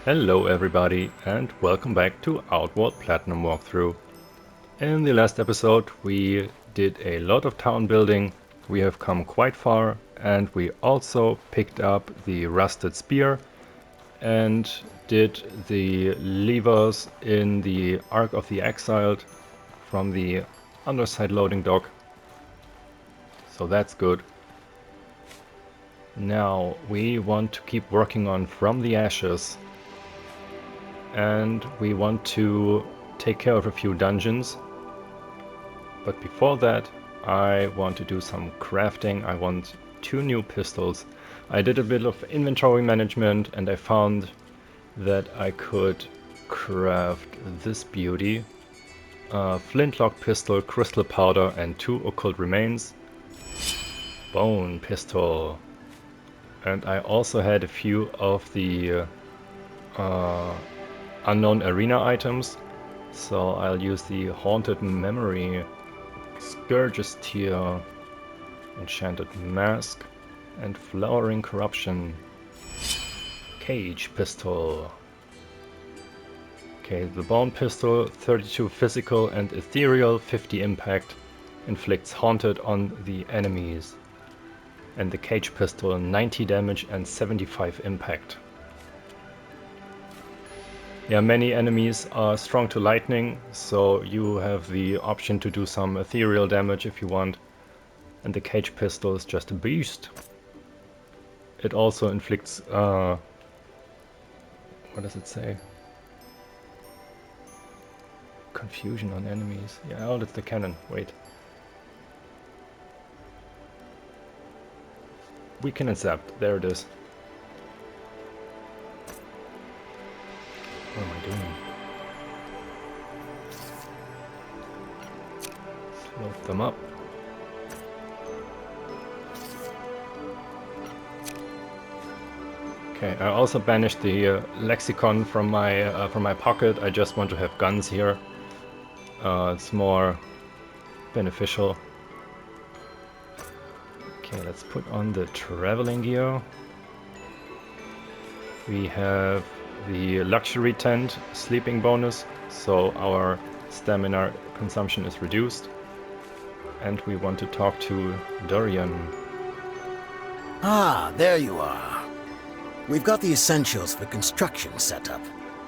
Hello everybody and welcome back to Outworld Platinum Walkthrough. In the last episode we did a lot of town building, we have come quite far, and we also picked up the rusted spear and did the levers in the Ark of the Exiled from the underside loading dock. So that's good. Now we want to keep working on From the Ashes. And we want to take care of a few dungeons. But before that, I want to do some crafting. I want 2 new pistols. I did a bit of inventory management and I found that I could craft this beauty. Flintlock pistol, crystal powder and 2 occult remains. Bone pistol. And I also had a few of the unknown arena items, so I'll use the Haunted Memory, Scourge's Tear, Enchanted Mask, and Flowering Corruption. Cage Pistol. Okay, the Bone Pistol, 32 physical and ethereal, 50 impact, inflicts Haunted on the enemies. And the Cage Pistol, 90 damage and 75 impact. Yeah, many enemies are strong to lightning, so you have the option to do some ethereal damage if you want. And the Cage Pistol is just a beast. It also inflicts, what does it say? Confusion on enemies. Yeah, oh, that's the cannon. Wait. Weaken and zap. There it is. What am I doing? Load them up. Okay, I also banished the lexicon from my pocket. I just want to have guns here. It's more beneficial. Okay, let's put on the traveling gear. We have the luxury tent sleeping bonus, so our stamina consumption is reduced. And we want to talk to Dorian. Ah, there you are. We've got the essentials for construction set up,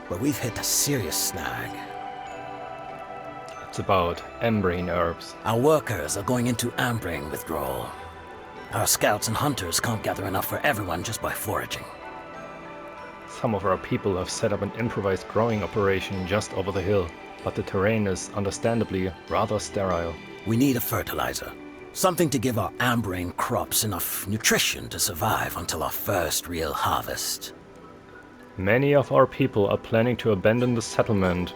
but we've hit a serious snag. It's about Embrain herbs. Our workers are going into Embrain withdrawal. Our scouts and hunters can't gather enough for everyone just by foraging. Some of our people have set up an improvised growing operation just over the hill, but the terrain is understandably rather sterile. We need a fertilizer. Something to give our Embrain crops enough nutrition to survive until our first real harvest. Many of our people are planning to abandon the settlement.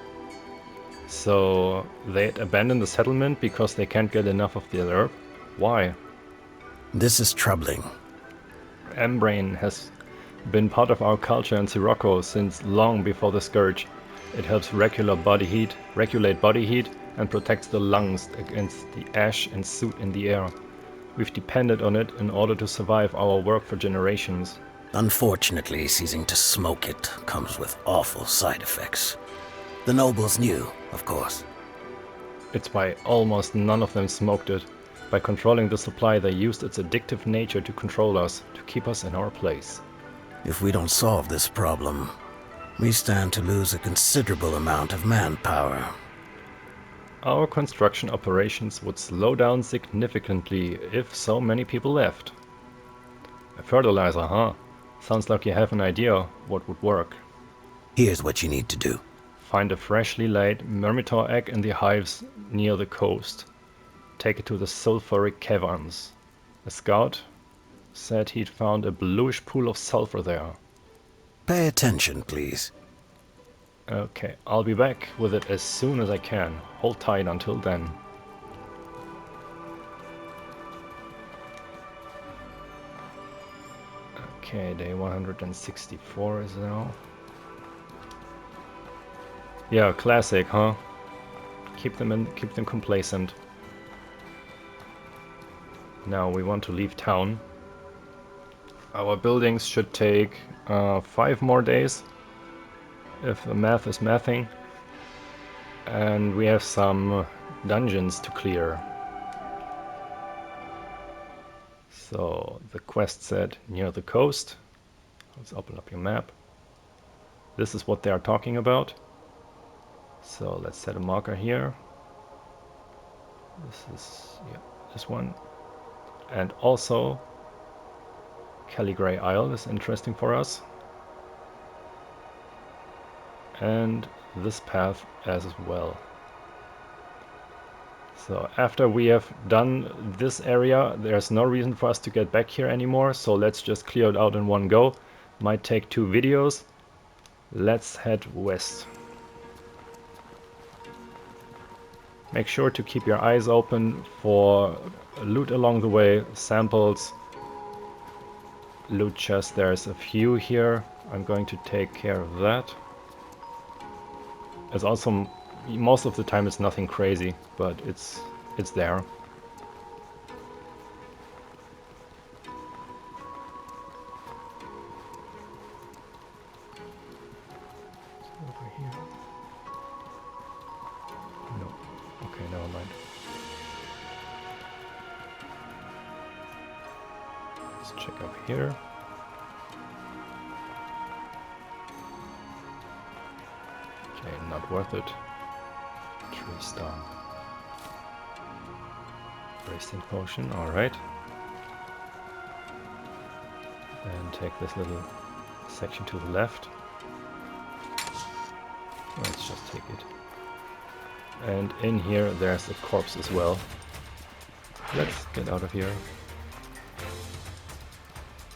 So they'd abandon the settlement because they can't get enough of the herb? Why? This is troubling. Embrain has been part of our culture in Sirocco since long before the Scourge. It helps regulate body heat, and protects the lungs against the ash and soot in the air. We've depended on it in order to survive our work for generations. Unfortunately, ceasing to smoke it comes with awful side effects. The nobles knew, of course. It's why almost none of them smoked it. By controlling the supply, they used its addictive nature to control us, to keep us in our place. If we don't solve this problem, we stand to lose a considerable amount of manpower. Our construction operations would slow down significantly if so many people left. A fertilizer, huh? Sounds like you have an idea what would work. Here's what you need to do. Find a freshly laid Myrmitaur egg in the hives near the coast. Take it to the sulfuric caverns. A scout said he'd found a bluish pool of sulfur there. Pay attention, please. Okay, I'll be back with it as soon as I can. Hold tight until then. Okay, day 164 is now. Yeah, classic, huh? Keep them complacent. Now we want to leave town. Our buildings should take 5 more days. if the math is mathing. And we have some dungeons to clear. So the quest said near the coast. Let's open up your map. This is what they are talking about. So let's set a marker here. This is, yeah, this one. And also Calygrey Island is interesting for us. And this path as well. So after we have done this area, there's no reason for us to get back here anymore. So let's just clear it out in one go. Might take 2 videos. Let's head west. Make sure to keep your eyes open for loot along the way, samples, loot chests. There's a few here. I'm going to take care of that. It's also, most of the time it's nothing crazy, but it's there. Over here. No. Okay, never mind. Let's check up here. Okay, not worth it. 3-star. Wasting potion, alright. And take this little section to the left. Let's just take it. And in here there's a corpse as well. Let's get out of here.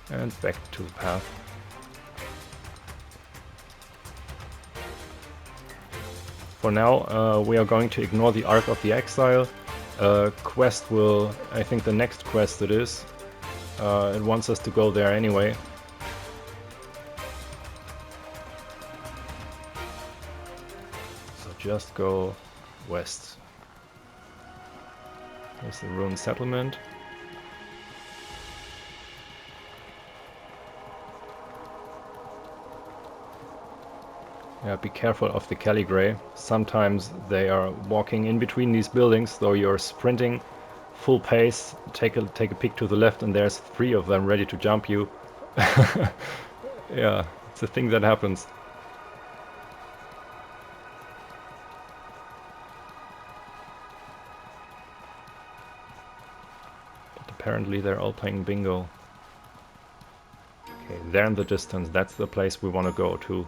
And back to the path. For now, we are going to ignore the Ark of the Exile. Quest will, I think the next quest it is. It wants us to go there anyway. So just go west. There's the ruined settlement. Yeah, be careful of the Calygrey. Sometimes they are walking in between these buildings, so you're sprinting full pace, take a peek to the left and there's 3 of them ready to jump you. Yeah, it's a thing that happens. But apparently they're all playing bingo. Okay, there in the distance, that's the place we want to go to.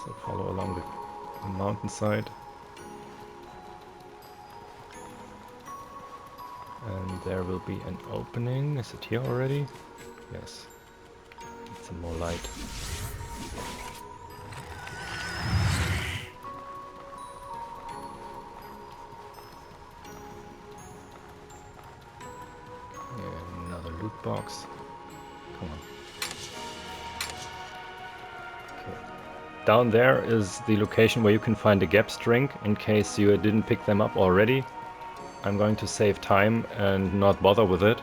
So follow along the mountainside. And there will be an opening. Is it here already? Yes. Need some more light. And another loot box. Come on. Okay. Down there is the location where you can find a gap string in case you didn't pick them up already. I'm going to save time and not bother with it.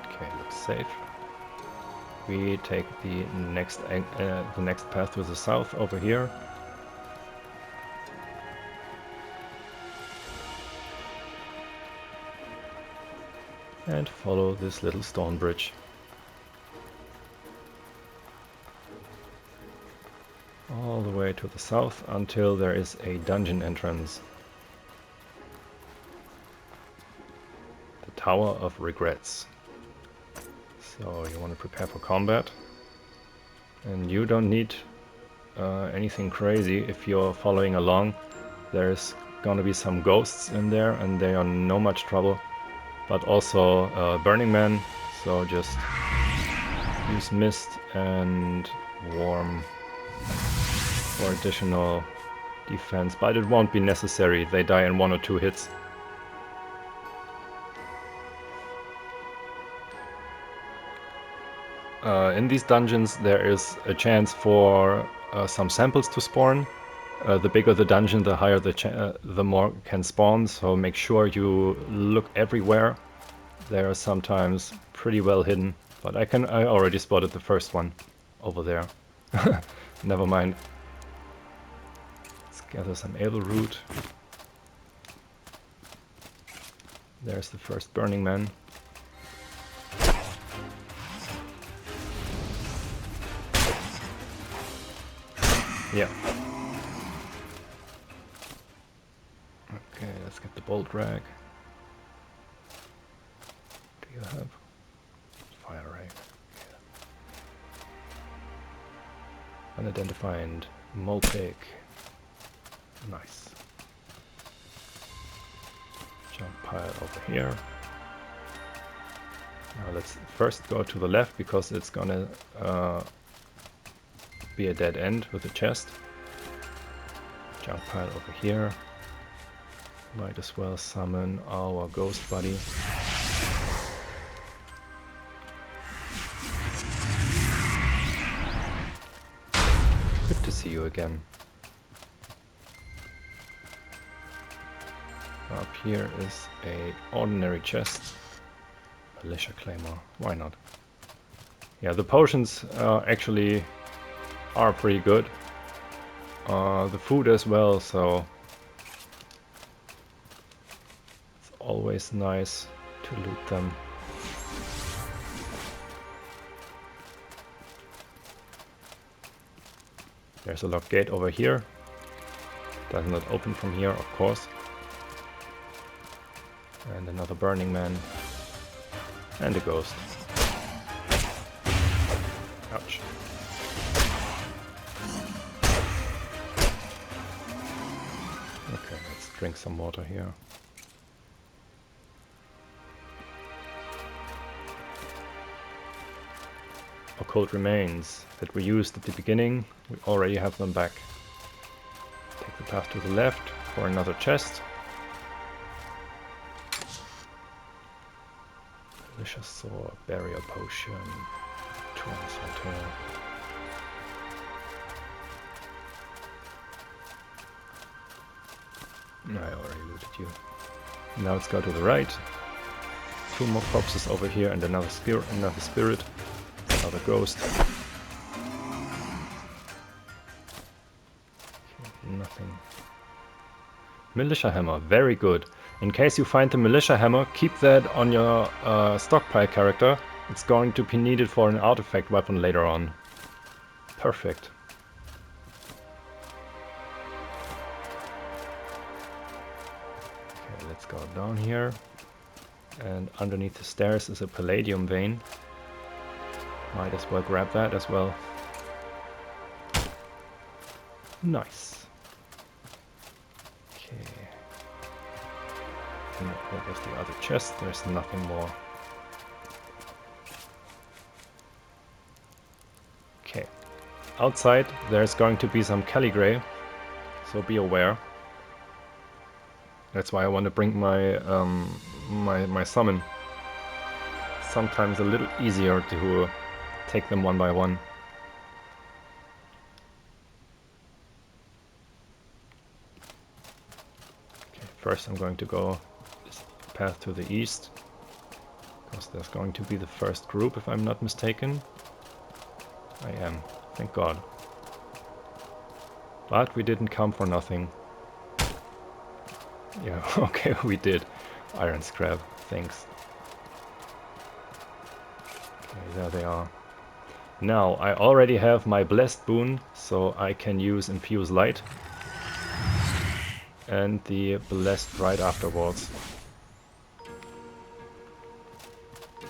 Okay, looks safe. We take the next path to the south over here. And follow this little stone bridge. All the way to the south until there is a dungeon entrance. The Tower of Regrets. So you want to prepare for combat. And you don't need anything crazy if you're following along. There's gonna be some ghosts in there and they are no much trouble. But also Burning Man, so just use Mist and Warm for additional defense, but it won't be necessary, they die in 1 or 2 hits. In these dungeons there is a chance for some samples to spawn. The bigger the dungeon, the higher the more can spawn, so make sure you look everywhere. They are sometimes pretty well hidden, but I already spotted the first one over there. Never mind. Let's gather some able root. There's the first Burning Man. Yeah. Okay, let's get the bolt rag. Do you have fire ray? Okay. Unidentified mole pig. Nice. Junk pile over here. Now let's first go to the left because it's gonna be a dead end with a chest. Junk pile over here. Might as well summon our ghost buddy. Good to see you again. Up here is a ordinary chest. Militia Claymore, why not? Yeah, the potions actually are pretty good. The food as well, so it's always nice to loot them. There's a locked gate over here. Does not open from here, of course. And another Burning Man. And a ghost. Ouch. Okay, let's drink some water here. Occult remains that we used at the beginning. We already have them back. Take the path to the left for another chest. Delicious sword, barrier potion, transmitter. I already looted you. Now let's go to the right. Two more corpses over here and another spirit, another ghost. Okay, nothing. Militia hammer, very good. In case you find the militia hammer, keep that on your stockpile character. It's going to be needed for an artifact weapon later on. Perfect. Okay, let's go down here. And underneath the stairs is a palladium vein. Might as well grab that as well. Nice. Okay. What was the other chest? There's nothing more. Okay. Outside there's going to be some Calygrey, so be aware. That's why I want to bring my my summon. Sometimes a little easier to take them one by one. Okay, first I'm going to go this path to the east, because there's going to be the first group, if I'm not mistaken. I am, thank God. But we didn't come for nothing. Yeah, okay, we did. Iron scrap, thanks. Okay, there they are. Now, I already have my blessed boon, so I can use infuse light. And the blessed right afterwards.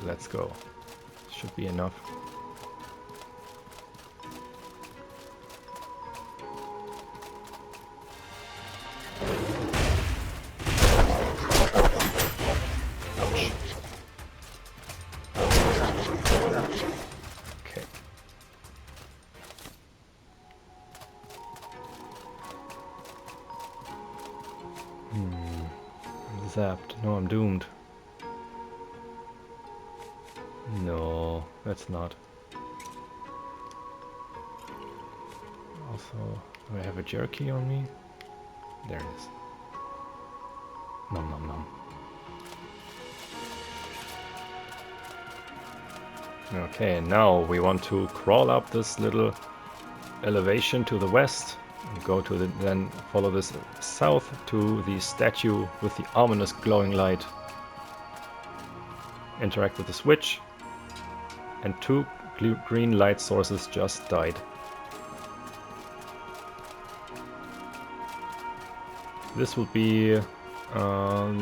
Let's go. Should be enough. Zapped. No, I'm doomed. No, that's not. Also, do I have a jerky on me? There it is. Nom nom nom. Okay, now we want to crawl up this little elevation to the west and go to then follow this south to the statue with the ominous glowing light. Interact with the switch, and 2 green light sources just died. This will be...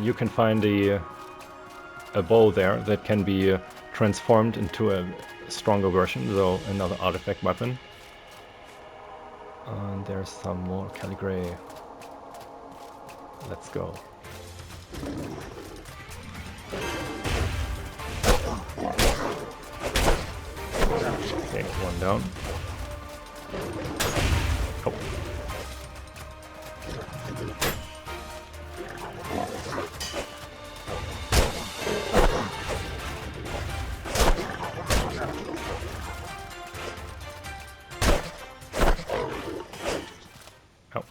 you can find a bow there that can be transformed into a stronger version, so another artifact weapon. And there's some more Calygrey. Let's go. Okay, one down. Oh. Oh.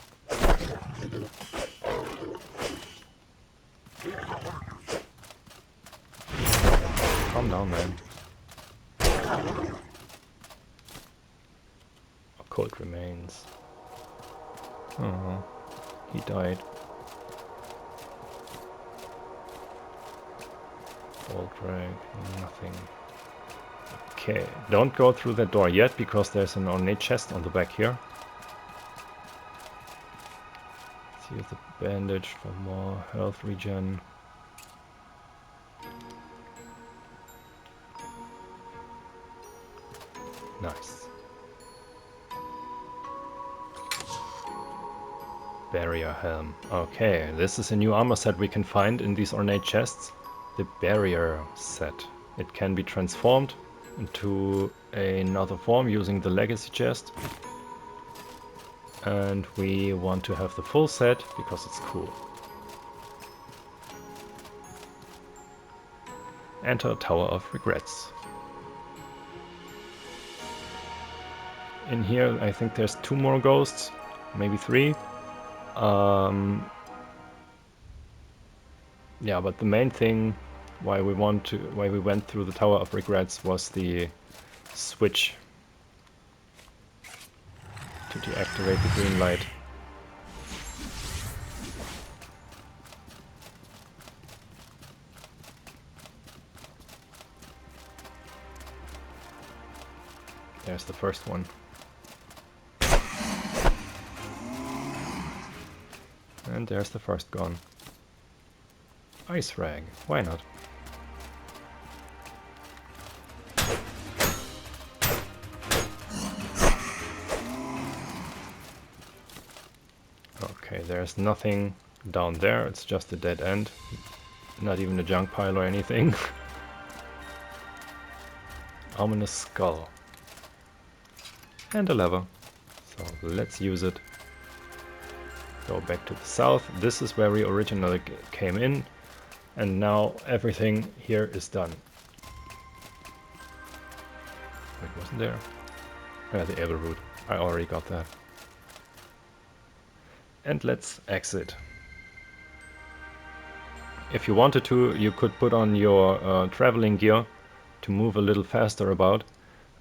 Calm down, man. Cold remains. Oh, he died. Ball drag, nothing. Okay, don't go through that door yet because there's an ornate chest on the back here. Let's use the bandage for more health regen. Nice. Barrier helm. Okay, this is a new armor set we can find in these ornate chests. The barrier set. It can be transformed into another form using the legacy chest. And we want to have the full set because it's cool. Enter Tower of Regrets. In here I think there's 2 more ghosts, maybe 3. Yeah, but the main thing why we went through the Tower of Regrets was the switch to deactivate the green light. There's the first one. And there's the first gone. Ice rag, why not? Okay, there's nothing down there, it's just a dead end. Not even a junk pile or anything. Ominous skull. And a lever. So let's use it. Go back to the south. This is where we originally came in. And now everything here is done. Wait, wasn't there? The able route. I already got that. And let's exit. If you wanted to, you could put on your traveling gear to move a little faster about.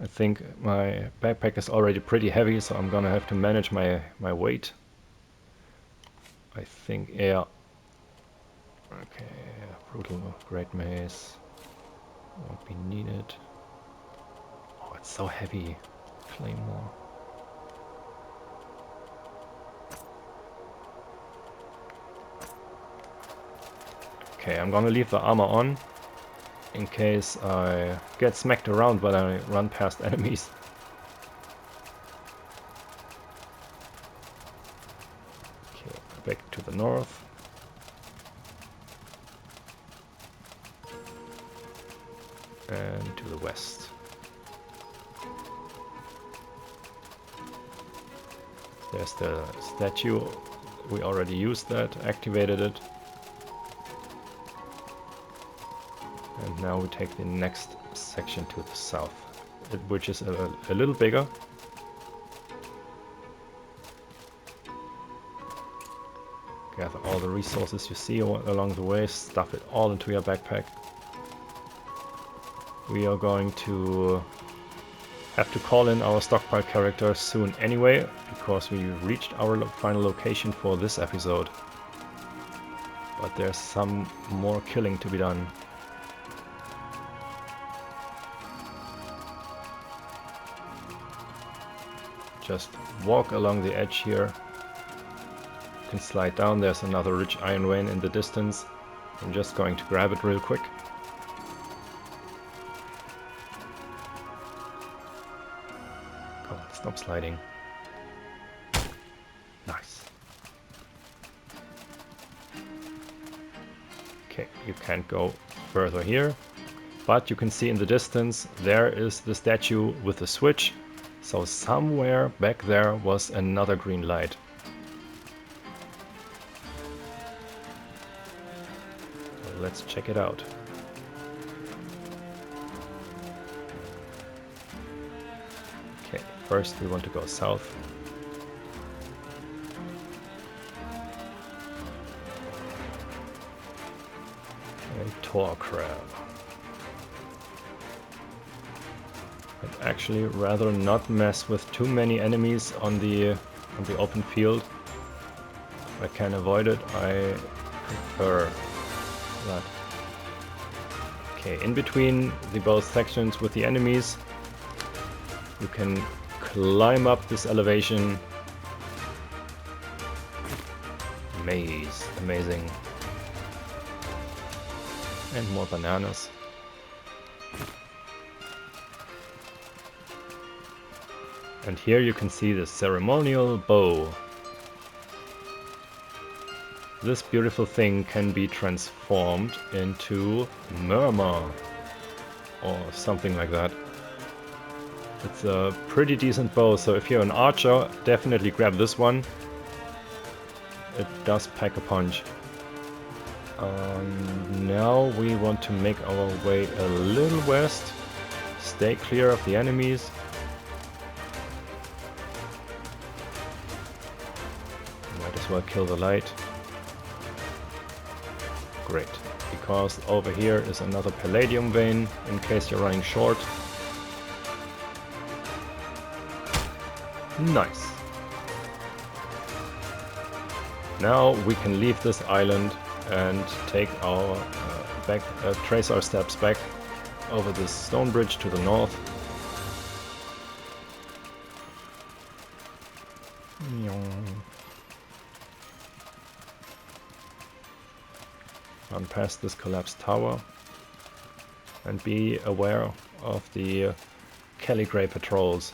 I think my backpack is already pretty heavy, so I'm gonna have to manage my weight. I think, yeah. Okay, brutal great mace won't be needed. Oh, it's so heavy. Claymore. Okay, I'm gonna leave the armor on in case I get smacked around while I run past enemies. Okay, back to the north. And to the west. There's the statue. We already used that, activated it. And now we take the next section to the south, which is a little bigger. Gather all the resources you see along the way, stuff it all into your backpack. We are going to have to call in our stockpile character soon anyway, because we reached our final location for this episode. But there's some more killing to be done. Just walk along the edge here. You can slide down, there's another rich iron vein in the distance. I'm just going to grab it real quick. Come on, stop sliding. Nice. Okay, you can't go further here. But you can see in the distance there is the statue with the switch. So somewhere back there was another green light. So let's check it out. Okay, first we want to go south. A tor crab. I'd actually rather not mess with too many enemies on the open field. If I can avoid it, I prefer that. Okay, in between the both sections with the enemies, you can climb up this elevation. Maze, amazing. And more bananas. And here you can see the Ceremonial Bow. This beautiful thing can be transformed into Myrmitaur or something like that. It's a pretty decent bow, so if you're an archer, definitely grab this one. It does pack a punch. Now we want to make our way a little west. Stay clear of the enemies. Well, kill the light. Great, because over here is another palladium vein in case you're running short. Nice. Now we can leave this island and take our trace our steps back over this stone bridge to the north. Run past this collapsed tower and be aware of the Calygrey patrols.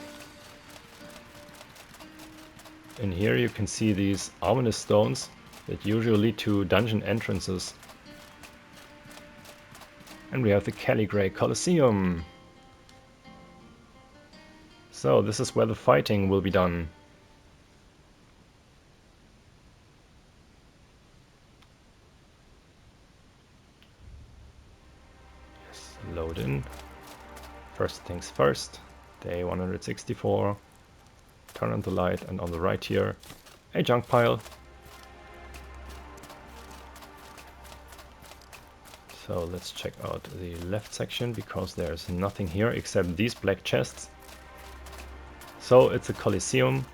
In here you can see these ominous stones that usually lead to dungeon entrances. And we have the Calygrey Colosseum. So this is where the fighting will be done. Load in. First things first, day 164. Turn on the light, and on the right here, a junk pile. So let's check out the left section, because there's nothing here except these black chests. So it's a Colosseum.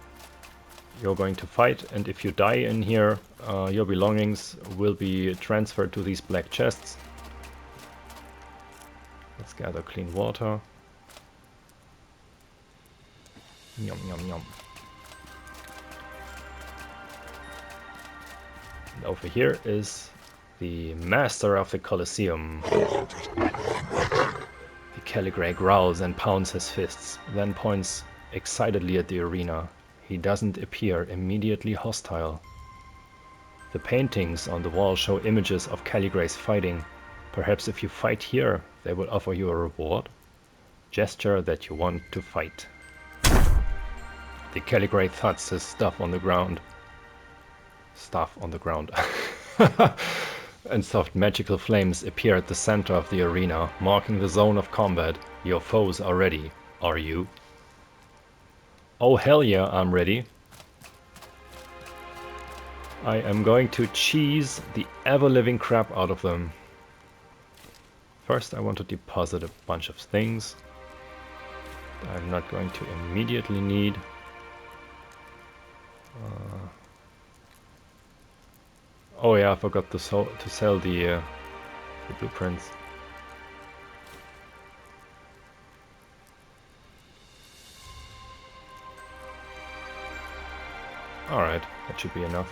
You're going to fight, and if you die in here, your belongings will be transferred to these black chests. Let's gather clean water. Yum, yum, yum. And over here is the master of the Colosseum. The Calygrey growls and pounds his fists, then points excitedly at the arena. He doesn't appear immediately hostile. The paintings on the wall show images of Calygrey's fighting. Perhaps if you fight here, they will offer you a reward. Gesture that you want to fight. The Calygrey thuds his stuff on the ground. Stuff on the ground. And soft magical flames appear at the center of the arena, marking the zone of combat. Your foes are ready. Are you? Oh hell yeah, I'm ready. I am going to cheese the ever-living crap out of them. First I want to deposit a bunch of things I'm not going to immediately need. Oh yeah, I forgot to sell the blueprints. Alright, that should be enough.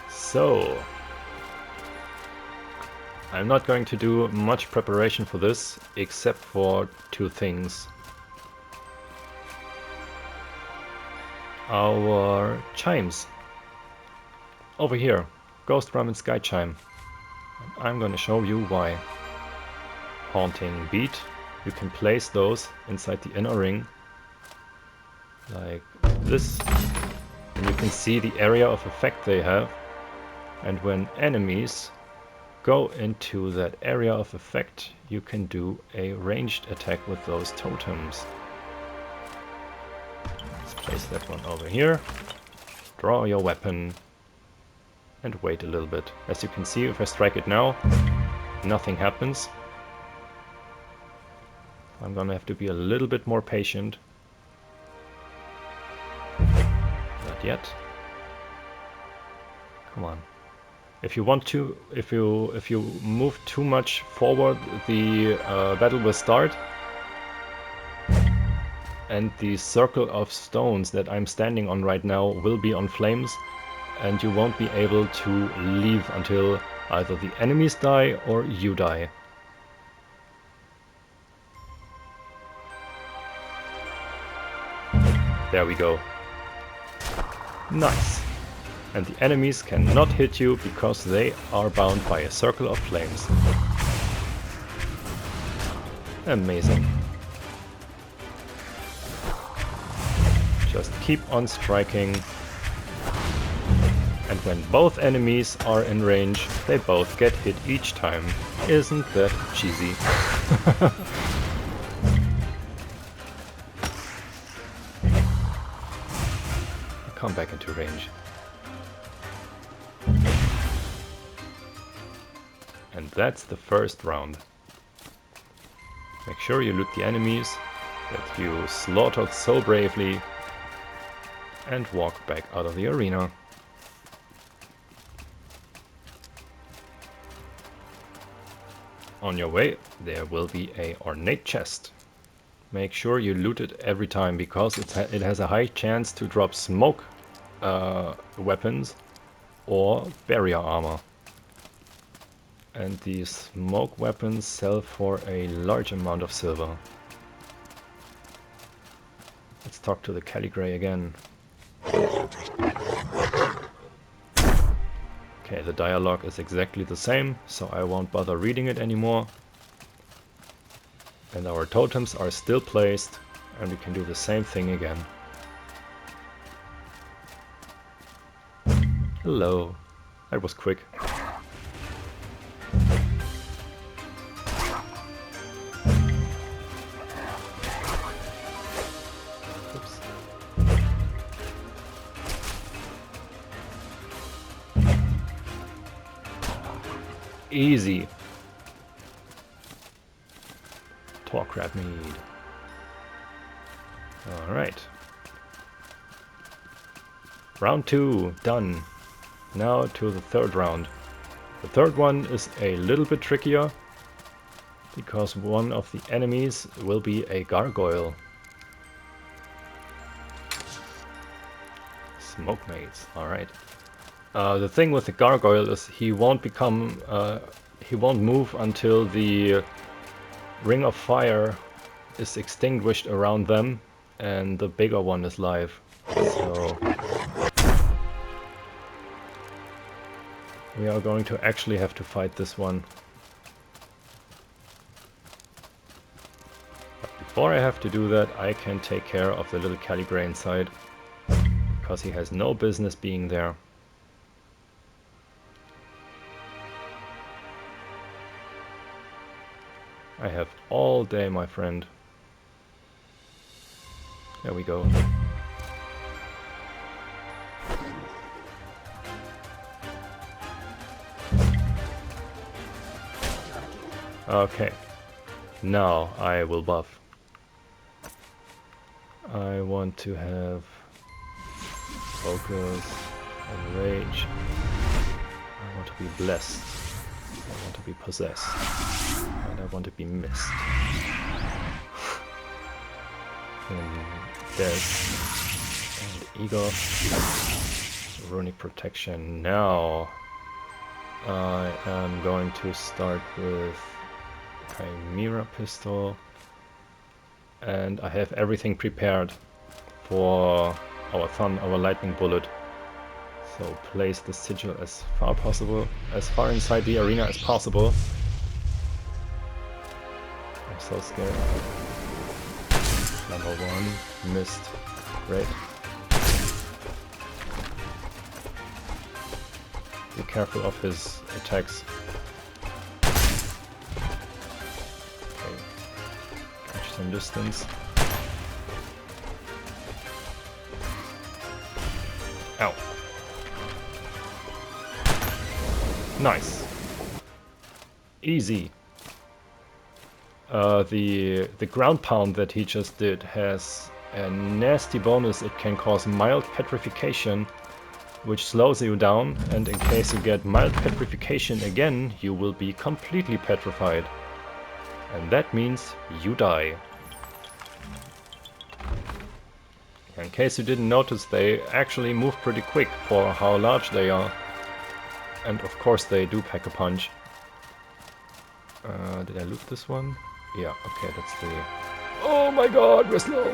So, I'm not going to do much preparation for this, except for two things. Our chimes. Over here, Ghost Drum and Sky Chime. I'm gonna show you why. Haunting Beat. You can place those inside the inner ring, like this. And you can see the area of effect they have. And when enemies go into that area of effect, you can do a ranged attack with those totems. Let's place that one over here. Draw your weapon and wait a little bit. As you can see, if I strike it now, nothing happens. I'm gonna have to be a little bit more patient. Not yet. Come on. If you want to, if you move too much forward, the battle will start, and the circle of stones that I'm standing on right now will be on flames, and you won't be able to leave until either the enemies die or you die. There we go. Nice. And the enemies cannot hit you because they are bound by a circle of flames. Amazing. Just keep on striking. And when both enemies are in range, they both get hit each time. Isn't that cheesy? Come back into range. And that's the first round. Make sure you loot the enemies that you slaughtered so bravely and walk back out of the arena. On your way, there will be a ornate chest. Make sure you loot it every time, because it has a high chance to drop smoke weapons or barrier armor. And these smoke weapons sell for a large amount of silver. Let's talk to the Calygrey again. Okay, the dialogue is exactly the same, so I won't bother reading it anymore. And our totems are still placed, and we can do the same thing again. Hello. That was quick. Oops. Easy. Talk rat mead. Alright. Round 2, done. Now to the third round. The third one is a little bit trickier, because one of the enemies will be a gargoyle. Smoke mates, alright. The thing with the gargoyle is he won't move until the ring of fire is extinguished around them and the bigger one is live. So we are going to actually have to fight this one. But before I have to do that, I can take care of the little Calygrey inside, because he has no business being there. I have all day, my friend. There we go. Okay, now I will buff. I want to have focus and rage. I want to be blessed. I want to be possessed. And I want to be missed. And there's and ego. Runic protection. Now I am going to start with Chimera pistol. And I have everything prepared for our lightning bullet. So place the sigil as far inside the arena as possible. I'm so scared. Number one, missed. Great. Be careful of his attacks. Okay. Catch some distance. Ow. Nice. Easy. The ground pound that he just did has a nasty bonus. It can cause mild petrification, which slows you down, and in case you get mild petrification again, you will be completely petrified. And that means you die. In case you didn't notice, they actually move pretty quick for how large they are. And of course they do pack a punch. Did I loot this one? Yeah, okay, that's the... Oh my god, we're slow!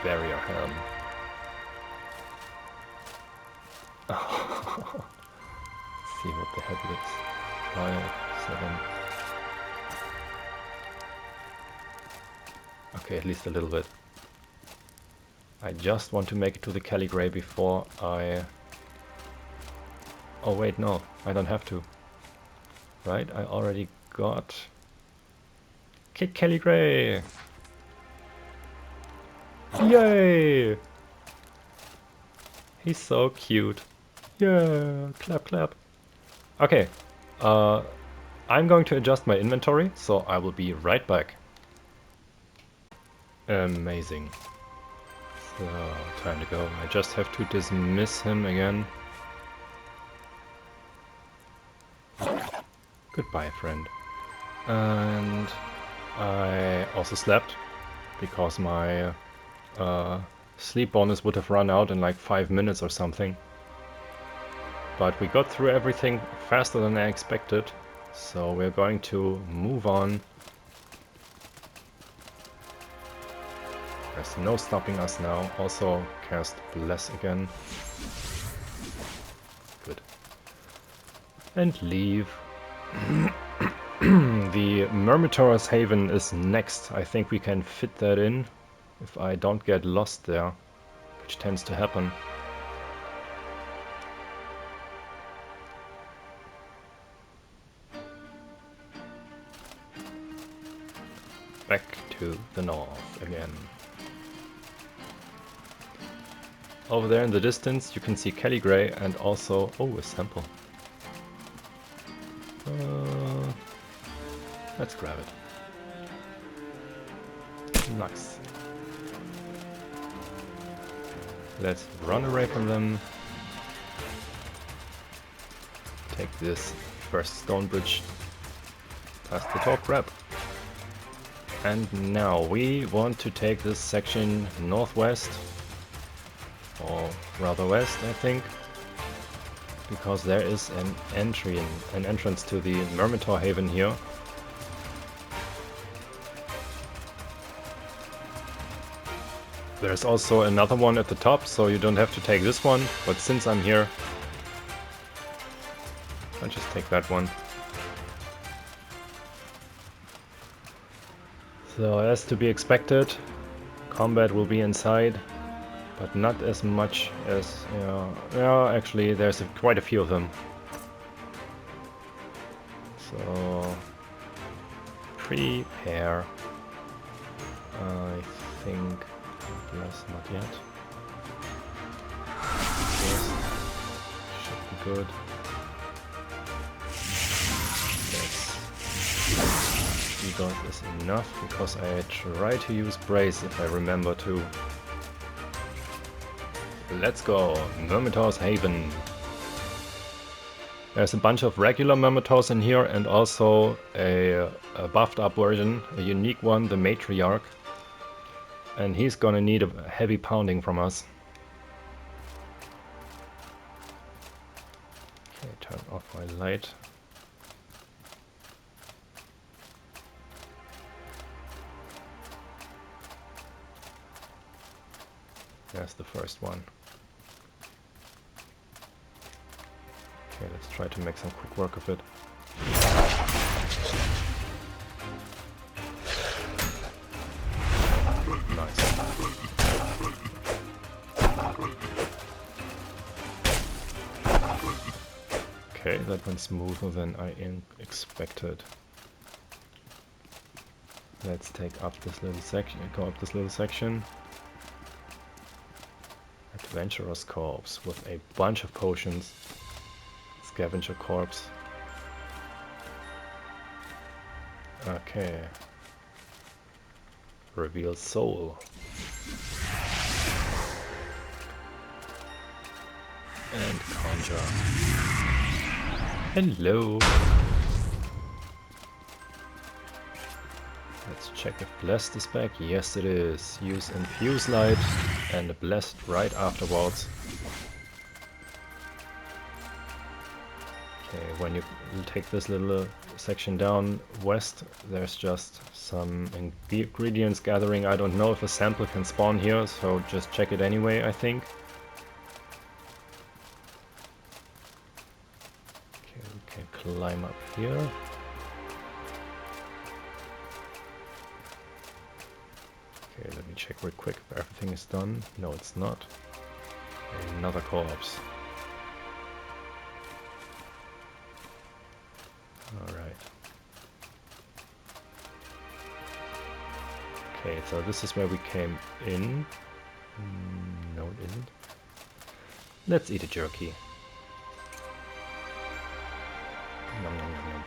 Barrier helm. Let's see what the heck it is. 5, 7... Okay, at least a little bit. I just want to make it to the Calygrey before I... Oh wait, no, I don't have to. Right, I already got... Kid Calygrey! Yay! He's so cute. Yeah, clap clap. Okay, I'm going to adjust my inventory, so I will be right back. Amazing. So, time to go. I just have to dismiss him again. Goodbye, friend. And I also slept, because my sleep bonus would have run out in like 5 minutes or something. But we got through everything faster than I expected, so we're going to move on. There's no stopping us now. Also cast Bless again. Good. And leave. The Myrmitaur Haven is next. I think we can fit that in if I don't get lost there, which tends to happen. Back to the north again. Over there in the distance you can see Calygrey and also... oh, a sample. Let's grab it. Nice. Let's run away from them. Take this first stone bridge past the top grab. And now we want to take this section northwest. Or rather west, I think, because there is an entrance to the Myrmitaur Haven here. There's also another one at the top, so you don't have to take this one, but since I'm here, I'll just take that one. So as to be expected, combat will be inside. But not as much as, yeah, actually there's quite a few of them. So prepare. I think bless not yet. Yes. Should be good. Yes. Egot is enough because I try to use brace if I remember to. Let's go! Myrmitaur Haven. There's a bunch of regular Myrmitaurs in here and also a buffed up version, a unique one, the Matriarch. And he's gonna need a heavy pounding from us. Okay, turn off my light. There's the first one. Okay, let's try to make some quick work of it. Nice. Okay, that went smoother than I expected. Let's take up this little section, go up this little section. Adventurer's Corpse with a bunch of potions. Scavenger Corpse. Okay. Reveal Soul. And Conjure. Hello. Let's check if Blessed is back. Yes, it is. Use Infuse Light and Blessed right afterwards. Okay, when you take this little section down west, there's just some ingredients gathering. I don't know if a sample can spawn here, so just check it anyway, I think. Okay, we can climb up here. Okay, let me check real quick if everything is done. No, it's not. Another corpse. Alright. Okay, so this is where we came in. No, it isn't. Let's eat a jerky. Nom, nom, nom, nom.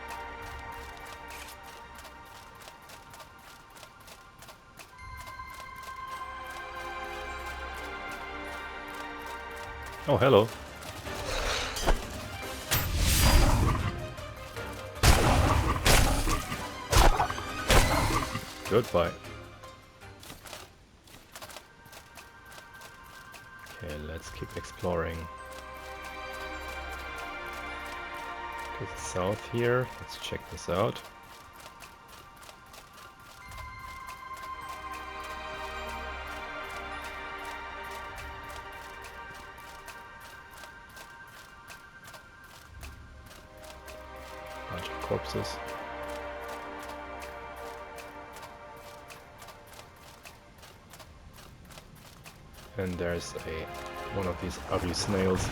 Oh, hello. Goodbye. Okay, let's keep exploring. To the south here, let's check this out. Bunch of corpses. And there's one of these ugly snails.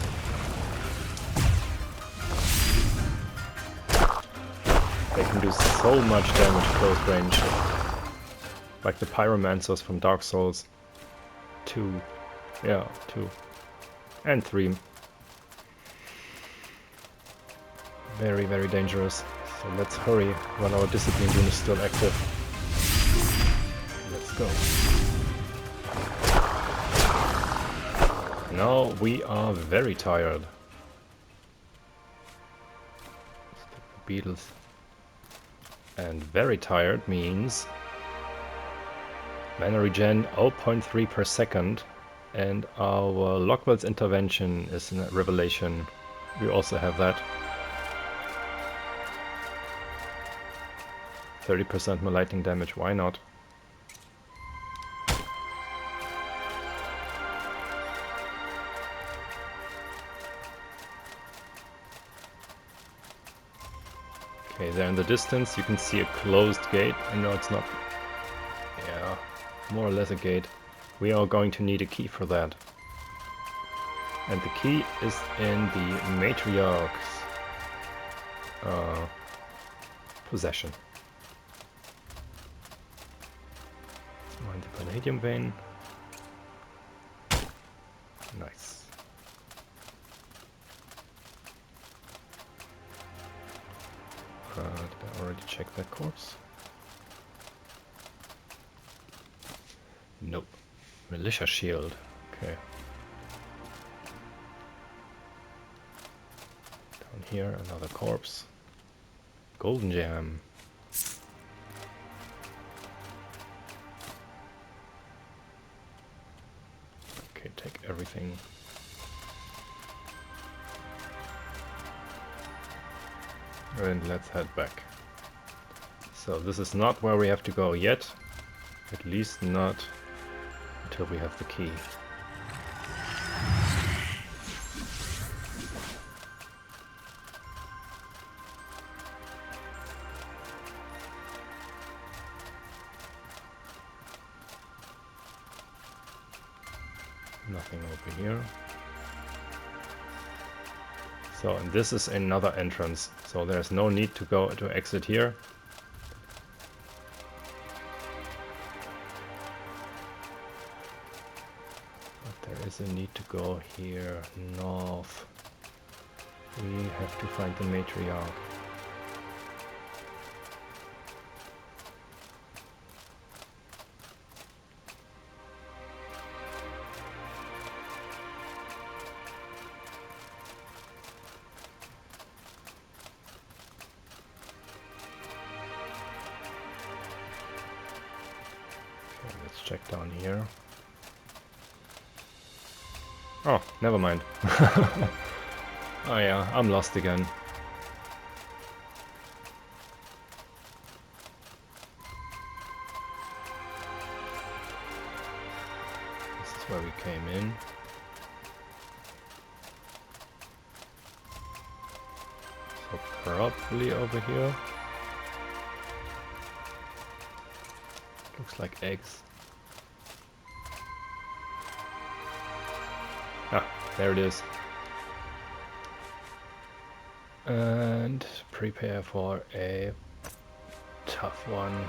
They can do so much damage close range. Like the Pyromancers from Dark Souls 2. Yeah, 2. And 3. Very, very dangerous. So let's hurry while our Discipline Rune is still active. Let's go. Now we are very tired. Let's take the beetles. And very tired means mana regen 0.3 per second, and our Lockwell's intervention is a revelation. We also have that. 30% more lightning damage, why not? Okay, there in the distance you can see a closed gate. No, it's not. Yeah, more or less a gate. We are going to need a key for that. And the key is in the Matriarch's possession. Mine the palladium vein. Nice. Did I already check that corpse? Nope. Militia shield. Okay. Down here, another corpse. Golden gem. Okay, take everything. And let's head back. So this is not where we have to go yet. At least not until we have the key. Nothing over here. So, and this is another entrance, so there's no need to go to exit here. But there is a need to go here north. We have to find the Matriarch. Let's check down here. Oh, never mind. Oh yeah, I'm lost again. This is where we came in. So probably over here. Looks like eggs. Ah, there it is. And prepare for a tough one.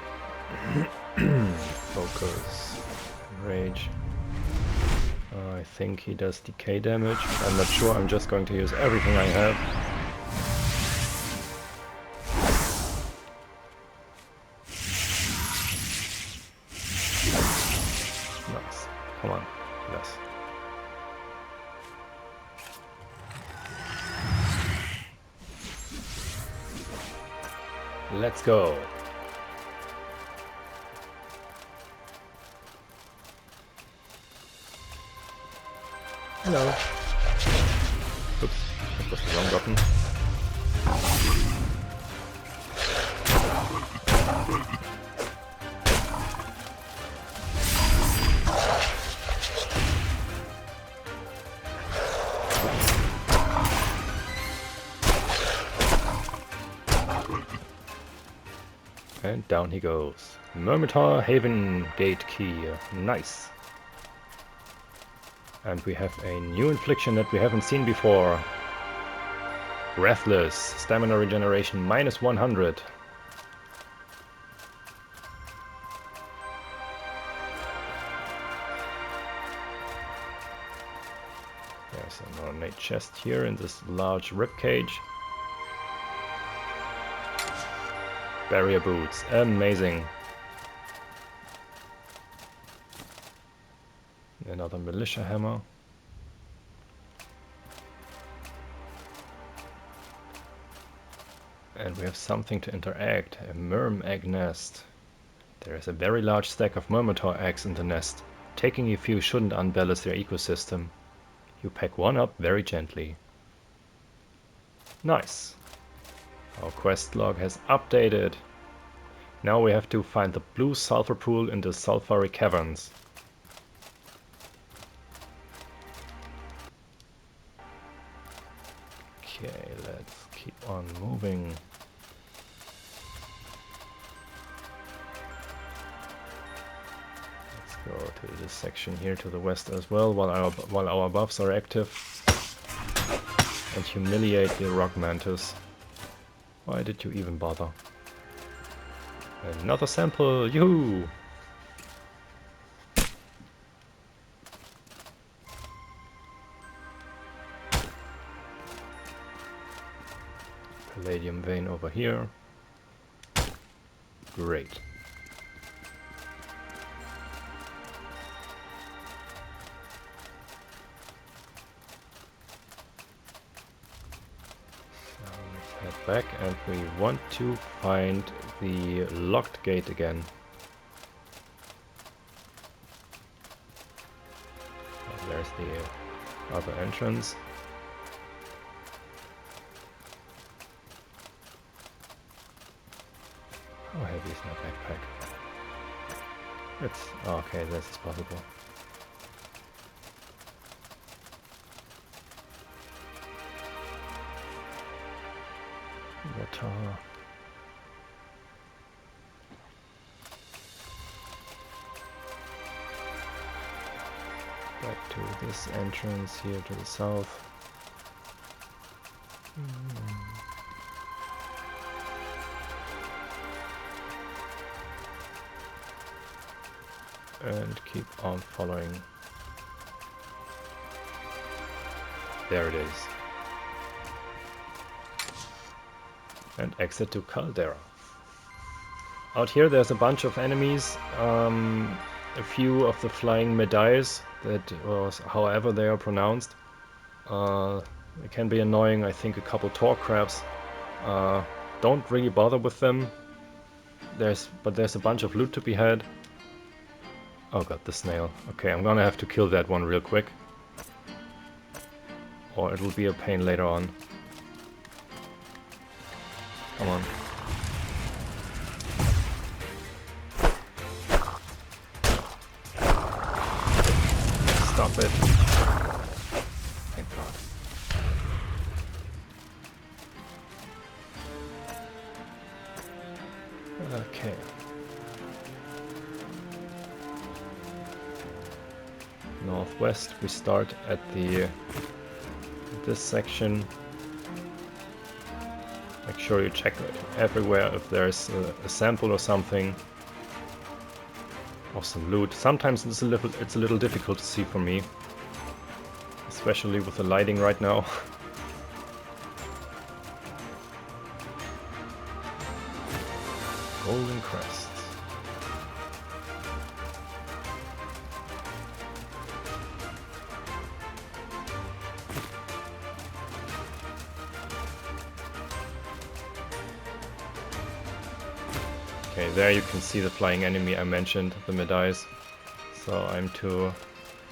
Focus. Rage. I think he does decay damage. I'm not sure, I'm just going to use everything I have. Nice. Come on. Yes. Let's go. Hello. Oops, that was the wrong button. And down he goes. Myrmitaur Haven gate key. Nice. And we have a new infliction that we haven't seen before. Breathless. Stamina regeneration minus 100. There's an ornate chest here in this large ribcage. Barrier boots, amazing. Another militia hammer. And we have something to interact, a Myrm egg nest. There is a very large stack of Myrmitaur eggs in the nest. Taking a few shouldn't unbalance their ecosystem. You pack one up very gently. Nice. Our quest log has updated. Now we have to find the blue sulfur pool in the sulfuric caverns. Okay, let's keep on moving. Let's go to this section here to the west as well, while our buffs are active. And humiliate the rock mantis. Why did you even bother? Another sample, yoo-hoo! Palladium vein over here. Great. Back, and we want to find the locked gate again. Oh, there's the other entrance. How heavy is my backpack? It's okay, this is possible. Water. Back to this entrance here to the south. And keep on following. There it is. And exit to Caldera. Out here there's a bunch of enemies, a few of the flying Medais, that was however they are pronounced. It can be annoying. I think a couple Tor crabs. Don't really bother with them. There's a bunch of loot to be had. Oh god, the snail. Okay, I'm gonna have to kill that one real quick. Or it'll be a pain later on. Come on. Stop it. Thank god. Okay. Northwest, we start at this section. Make sure you check everywhere if there's a sample or something, or some loot. Sometimes it's a little difficult to see for me, especially with the lighting right now. Golden crests. Okay, there you can see the flying enemy I mentioned, the Medais. So I'm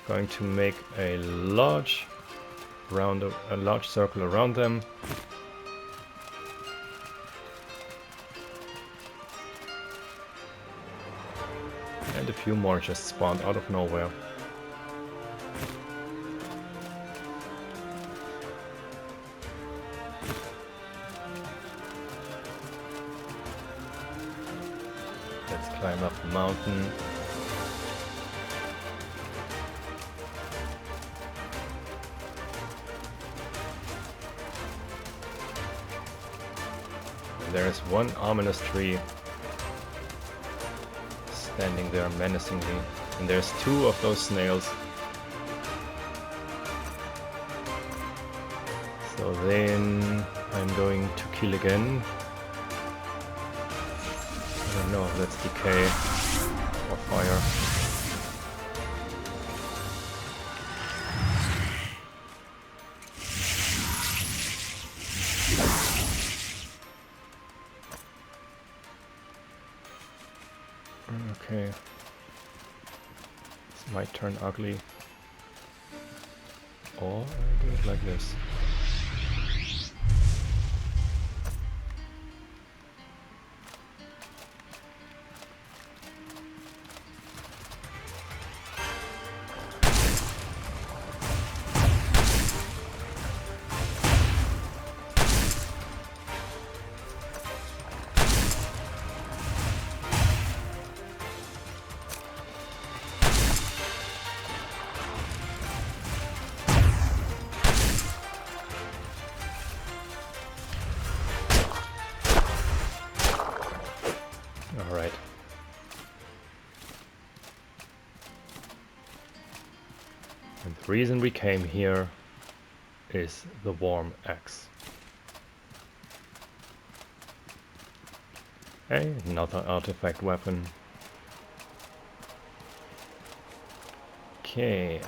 going to make a large circle around them. And a few more just spawned out of nowhere. Let's climb up the mountain. And there is one ominous tree standing there menacingly, and there's two of those snails. So then I'm going to kill again. I don't know, that's decay or fire. Okay. This might turn ugly. Or I do it like this. Reason we came here is the warm axe. Hey, another artifact weapon. Okay.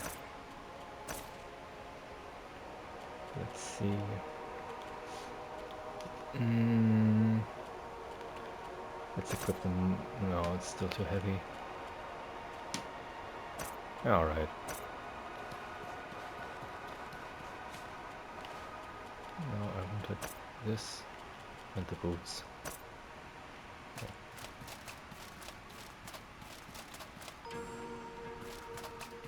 Let's see. Let's equip them. No, it's still too heavy. Alright. Now I wanted this and the boots.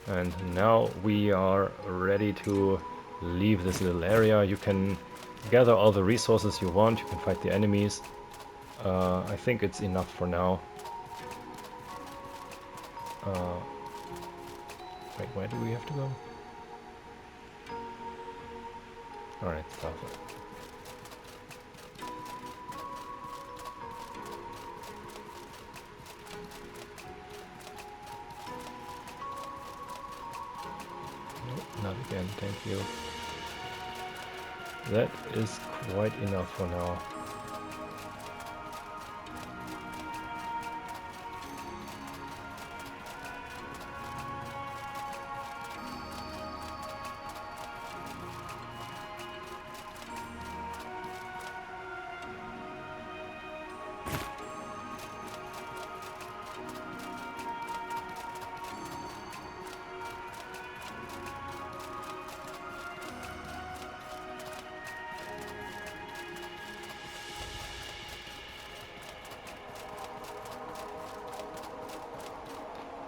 And now we are ready to leave this little area. You can gather all the resources you want, you can fight the enemies. I think it's enough for now. Wait, where do we have to go? Alright, stop it. Nope, not again, thank you. That is quite enough for now.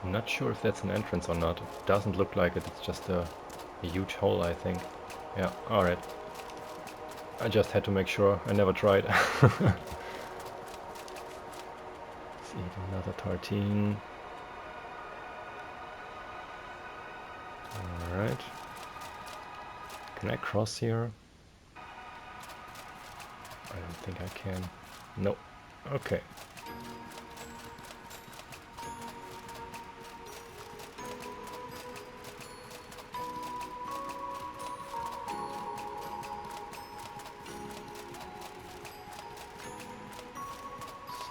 I'm not sure if that's an entrance or not. It doesn't look like it. It's just a huge hole, I think. Yeah, alright. I just had to make sure. I never tried. Let's eat another tartine. Alright. Can I cross here? I don't think I can. Nope. Okay.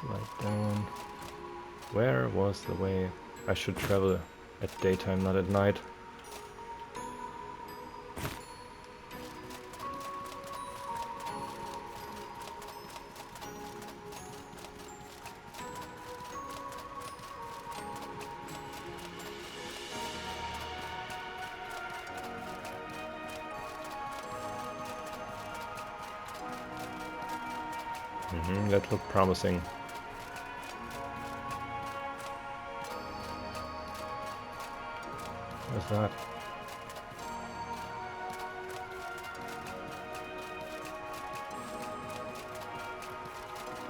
Slide down. Where was the way? I should travel at daytime, not at night. That looked promising. What's that?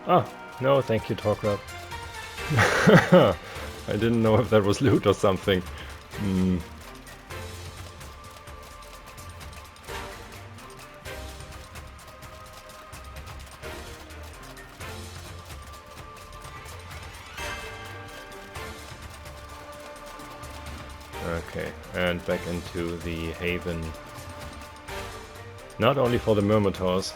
Ah, no, thank you, Talkrab. I didn't know if that was loot or something. Okay, and back into the haven. Not only for the Myrmitaurs.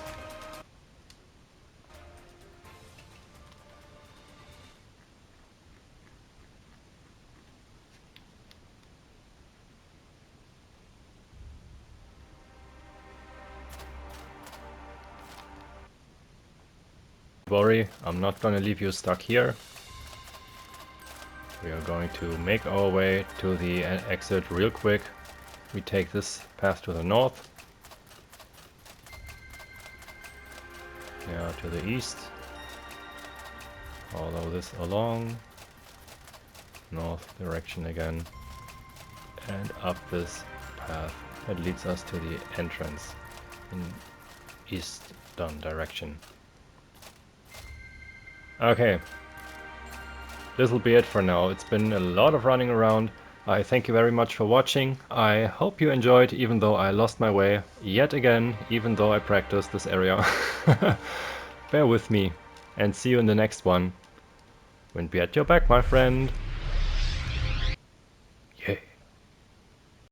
Don't worry, I'm not gonna leave you stuck here. We are going to make our way to the exit real quick. We take this path to the north. Yeah, to the east. Follow this along. North direction again. And up this path that leads us to the entrance in eastern direction. Okay. This'll be it for now. It's been a lot of running around. I thank you very much for watching. I hope you enjoyed, even though I lost my way yet again, even though I practiced this area. Bear with me, and see you in the next one. Wind be at your back, my friend.